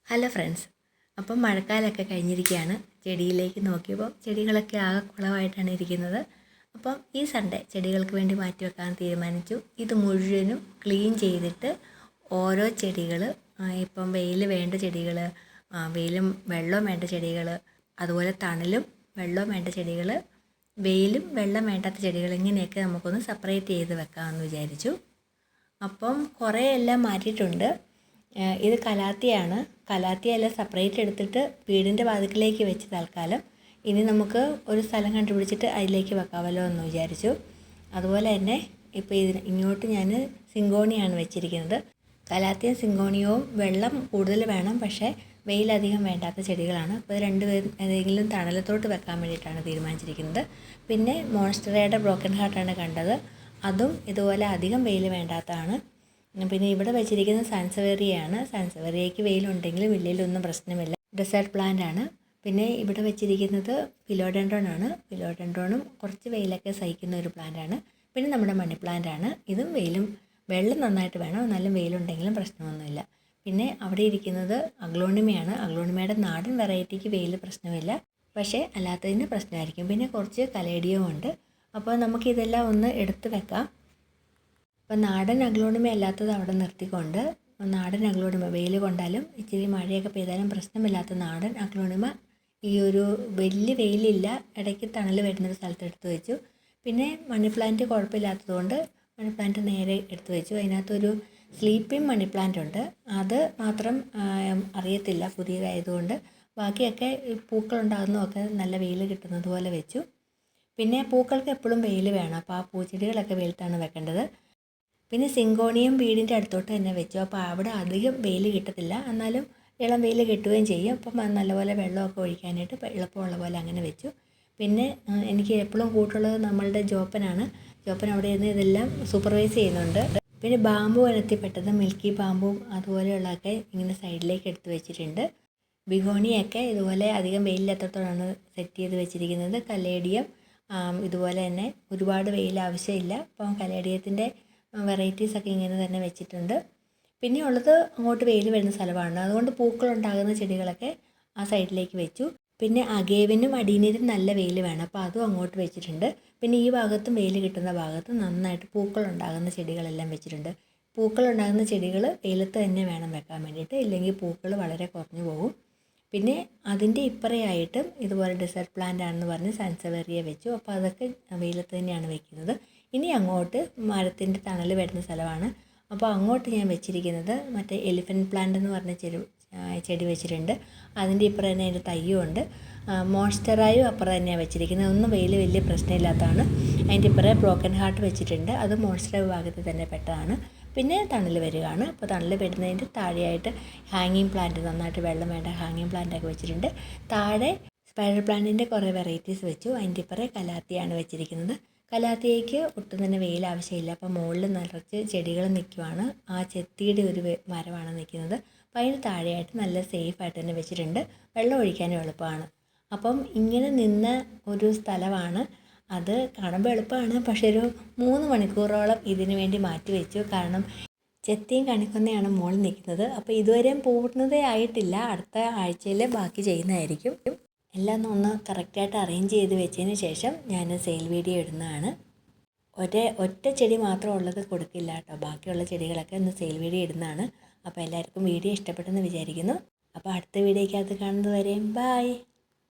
Hello friends, അപ്പം മഴക്കാലമൊക്കെ കഴിഞ്ഞിരിക്കുകയാണ്. ചെടിയിലേക്ക് നോക്കിയപ്പോൾ ചെടികളൊക്കെ ആകെ കുളമായിട്ടാണ് ഇരിക്കുന്നത്. അപ്പം ഈ സൺഡേ ചെടികൾക്ക് വേണ്ടി മാറ്റി വെക്കാൻ തീരുമാനിച്ചു. ഇത് മുഴുവനും ക്ലീൻ ചെയ്തിട്ട് ഓരോ ചെടികൾ, ഇപ്പം വെയിൽ വേണ്ട ചെടികൾ, വെയിലും വെള്ളവും വേണ്ട ചെടികൾ, അതുപോലെ തണലും വെള്ളവും വേണ്ട ചെടികൾ, വെയിലും വെള്ളം വേണ്ടാത്ത ചെടികൾ, ഇങ്ങനെയൊക്കെ നമുക്കൊന്ന് സെപ്പറേറ്റ് ചെയ്ത് വെക്കാമെന്ന് വിചാരിച്ചു. അപ്പം കുറേ എല്ലാം മാറ്റിയിട്ടുണ്ട്. ഇത് കലാത്തിയാണ്. കലാത്തിയെല്ലാം സെപ്പറേറ്റ് എടുത്തിട്ട് വീടിൻ്റെ വാതിക്കലേക്ക് വെച്ച് തൽക്കാലം. ഇനി നമുക്ക് ഒരു സ്ഥലം കണ്ടുപിടിച്ചിട്ട് അതിലേക്ക് വെക്കാമല്ലോ എന്ന് വിചാരിച്ചു. അതുപോലെ തന്നെ ഇപ്പോൾ ഇങ്ങോട്ട് ഞാൻ സിങ്കോണിയാണ് വെച്ചിരിക്കുന്നത്. കലാത്തിയും സിങ്കോണിയവും വെള്ളം കൂടുതൽ വേണം, പക്ഷേ വെയിലധികം വേണ്ടാത്ത ചെടികളാണ്. അപ്പോൾ രണ്ടുപേരും ഏതെങ്കിലും തണലത്തോട്ട് വെക്കാൻ വേണ്ടിയിട്ടാണ് തീരുമാനിച്ചിരിക്കുന്നത്. പിന്നെ മോൺസ്റ്ററയുടെ ബ്രോക്കൺ ഹാർട്ടാണ് കണ്ടത്. അതും ഇതുപോലെ അധികം വെയിൽ വേണ്ടാത്തതാണ്. പിന്നെ ഇവിടെ വെച്ചിരിക്കുന്നത് സാൻസവേറിയയാണ്. സാൻസവേറിയയ്ക്ക് വെയിലുണ്ടെങ്കിലും ഇല്ലെങ്കിലൊന്നും പ്രശ്നമില്ല. ഡെസേർട്ട് പ്ലാന്റ് ആണ്. പിന്നെ ഇവിടെ വെച്ചിരിക്കുന്നത് ഫിലോഡെൻഡ്രോൺ ആണ്. ഫിലോഡെൻഡ്രോണും കുറച്ച് വെയിലൊക്കെ സഹിക്കുന്ന ഒരു പ്ലാന്റ് ആണ്. പിന്നെ നമ്മുടെ മണി പ്ലാന്റ് ആണ്. ഇതും വെള്ളം നന്നായിട്ട് വേണം, നല്ല വെയിലുണ്ടെങ്കിലും പ്രശ്നമൊന്നുമില്ല. പിന്നെ അവിടെ ഇരിക്കുന്നത് അഗ്ലോണിമയാണ്. അഗ്ലോണിമയുടെ നാടൻ വെറൈറ്റിക്ക് വെയിൽ പ്രശ്നമില്ല, പക്ഷേ അല്ലാത്തതിന് പ്രശ്നമായിരിക്കും. പിന്നെ കുറച്ച് കലേഡിയവും ഉണ്ട്. അപ്പോൾ നമുക്കിതെല്ലാം ഒന്ന് എടുത്ത് വെക്കാം. അപ്പോൾ നാടൻ അഗ്ലോണിമ അല്ലാത്തത് അവിടെ നിർത്തിക്കൊണ്ട് നാടൻ അഗ്ലോണിമ വെയിൽ കൊണ്ടാലും ഇച്ചിരി മഴയൊക്കെ പെയ്താലും പ്രശ്നമില്ലാത്ത നാടൻ അഗ്ലോണിമ ഈ ഒരു വലിയ വെയിലില്ല, ഇടയ്ക്ക് തണൽ വരുന്നൊരു സ്ഥലത്ത് എടുത്ത് വെച്ചു. പിന്നെ മണി പ്ലാന്റ് കുഴപ്പമില്ലാത്തതുകൊണ്ട് മണി പ്ലാന്റ് നേരെ എടുത്ത് വെച്ചു. അതിനകത്തൊരു സ്ലീപ്പിംഗ് മണി പ്ലാന്റ് ഉണ്ട്. അത് മാത്രം അറിയത്തില്ല, പുതിയതായതുകൊണ്ട്. ബാക്കിയൊക്കെ പൂക്കളുണ്ടാകുന്നതൊക്കെ നല്ല വെയിൽ കിട്ടുന്നത് പോലെ വെച്ചു. പിന്നെ പൂക്കൾക്ക് എപ്പോഴും വെയിൽ വേണം, അപ്പോൾ ആ പൂച്ചെടികളൊക്കെ വെയിലത്താണ് വെക്കേണ്ടത്. പിന്നെ സിങ്കോണിയം വീടിൻ്റെ അടുത്തോട്ട് തന്നെ വെച്ചു. അപ്പോൾ അവിടെ അധികം വെയിൽ കിട്ടത്തില്ല, എന്നാലും ഇളം വെയിൽ കിട്ടുകയും ചെയ്യും. അപ്പം നല്ലപോലെ വെള്ളമൊക്കെ ഒഴിക്കാനായിട്ട് എളുപ്പമുള്ള പോലെ അങ്ങനെ വെച്ചു. പിന്നെ എനിക്ക് എപ്പോഴും കൂട്ടുള്ളത് നമ്മളുടെ ജോപ്പനാണ്. ജോപ്പൻ അവിടെ ഇരുന്ന് ഇതെല്ലാം സൂപ്പർവൈസ് ചെയ്യുന്നുണ്ട്. പിന്നെ ബാമ്പു ഇനത്തിൽപ്പെട്ടത് മിൽക്കി ബാമ്പും അതുപോലെയുള്ളതൊക്കെ ഇങ്ങനെ സൈഡിലേക്ക് എടുത്ത് വെച്ചിട്ടുണ്ട്. ബിഗോണിയൊക്കെ ഇതുപോലെ അധികം വെയിലില്ലാത്തടത്തോടാണ് സെറ്റ് ചെയ്ത് വെച്ചിരിക്കുന്നത്. കലേഡിയം ഇതുപോലെ തന്നെ ഒരുപാട് വെയിൽ ആവശ്യമില്ല. അപ്പം കലേഡിയത്തിൻ്റെ വെറൈറ്റീസൊക്കെ ഇങ്ങനെ തന്നെ വെച്ചിട്ടുണ്ട്. പിന്നെ ഉള്ളത് അങ്ങോട്ട് വെയിൽ വരുന്ന സ്ഥലമാണ്, അതുകൊണ്ട് പൂക്കളുണ്ടാകുന്ന ചെടികളൊക്കെ ആ സൈഡിലേക്ക് വെച്ചു. പിന്നെ അഗേവിനും അടീനിനും നല്ല വെയിൽ വേണം, അപ്പോൾ അതും അങ്ങോട്ട് വെച്ചിട്ടുണ്ട്. പിന്നെ ഈ ഭാഗത്തും വെയിൽ കിട്ടുന്ന ഭാഗത്ത് നന്നായിട്ട് പൂക്കളുണ്ടാകുന്ന ചെടികളെല്ലാം വെച്ചിട്ടുണ്ട്. പൂക്കളുണ്ടാകുന്ന ചെടികൾ വെയിലത്ത് തന്നെ വേണം വെക്കാൻ വേണ്ടിയിട്ട്, ഇല്ലെങ്കിൽ പൂക്കൾ വളരെ കുറഞ്ഞു പോകും. പിന്നെ അതിൻ്റെ ഇപ്പറയായിട്ടും ഇതുപോലെ ഡെസേർട്ട് പ്ലാന്റ് ആണെന്ന് പറഞ്ഞ് സാൻസവേറിയ വെച്ചു. അപ്പോൾ അതൊക്കെ വെയിലത്ത് തന്നെയാണ് വെക്കുന്നത്. ഇനി അങ്ങോട്ട് മരത്തിൻ്റെ തണൽ വരുന്ന സ്ഥലമാണ്. അപ്പോൾ അങ്ങോട്ട് ഞാൻ വെച്ചിരിക്കുന്നത് മറ്റേ എലിഫൻറ്റ് പ്ലാന്റ് എന്ന് പറഞ്ഞ ചെടി വെച്ചിട്ടുണ്ട്. അതിൻ്റെ ഇപ്പുറം തന്നെ അതിൻ്റെ തയ്യും ഉണ്ട്. മോൺസ്റ്ററായും അപ്പുറം തന്നെയാണ് വെച്ചിരിക്കുന്നത്. ഒന്നും വെയിൽ വലിയ പ്രശ്നമില്ലാത്തതാണ്. അതിൻ്റെ ഇപ്പുറം ബ്രോക്കൺ ഹാർട്ട് വെച്ചിട്ടുണ്ട്. അത് മോൺസ്റ്റർ വിഭാഗത്തിൽ തന്നെ പെട്ടതാണ്. പിന്നെ തണൽ വരികയാണ്. അപ്പോൾ തണൽ വരുന്നതിൻ്റെ താഴെയായിട്ട് ഹാങ്ങിങ് പ്ലാന്റ്, നന്നായിട്ട് വെള്ളം വേണ്ട ഹാങ്ങിങ് പ്ലാന്റൊക്കെ വെച്ചിട്ടുണ്ട്. താഴെ സ്പൈഡർ പ്ലാന്റിൻ്റെ കുറേ വെറൈറ്റീസ് വെച്ചു. അതിൻ്റെ ഇപ്പുറം കലാത്തിയാണ് വെച്ചിരിക്കുന്നത്. കലാത്തിയയ്ക്ക് ഒട്ടും തന്നെ വെയിൽ ആവശ്യമില്ല. അപ്പോൾ മുകളിൽ നിറച്ച് ചെടികൾ നിൽക്കുവാണ്. ആ ചെത്തിയുടെ ഒരു മരമാണ് നിൽക്കുന്നത്. അപ്പോൾ അതിന് താഴെയായിട്ട് നല്ല സേഫായിട്ട് തന്നെ വെച്ചിട്ടുണ്ട്. വെള്ളം ഒഴിക്കാനും എളുപ്പമാണ്. അപ്പം ഇങ്ങനെ നിന്ന ഒരു സ്ഥലമാണ്. അത് കാണുമ്പോൾ എളുപ്പമാണ്, പക്ഷേ ഒരു 3 മണിക്കൂറോളം ഇതിനു വേണ്ടി മാറ്റി വെച്ചു. കാരണം ചെത്തിയും കണിക്കൊന്നയാണ് മുകളിൽ നിൽക്കുന്നത്. അപ്പോൾ ഇതുവരെയും പൂർണ്ണതേ ആയിട്ടില്ല. അടുത്ത ആഴ്ചയിൽ ബാക്കി ചെയ്യുന്നതായിരിക്കും. എല്ലാം ഒന്ന് കറക്റ്റായിട്ട് അറേഞ്ച് ചെയ്ത് വെച്ചതിന് ശേഷം ഞാൻ സെയിൽ വീഡിയോ ഇടുന്നതാണ്. ഒറ്റ ചെടി മാത്രം ഉള്ളത് കൊടുക്കില്ല കേട്ടോ, ബാക്കിയുള്ള ചെടികളൊക്കെ ഒന്ന് സെയിൽ വീഡിയോ ഇടുന്നതാണ്. അപ്പോൾ എല്ലാവർക്കും വീഡിയോ ഇഷ്ടപ്പെട്ടെന്ന് വിചാരിക്കുന്നു. അപ്പോൾ അടുത്ത വീഡിയോയ്ക്കകത്ത് കാണുന്നത് വരെയും ബൈ.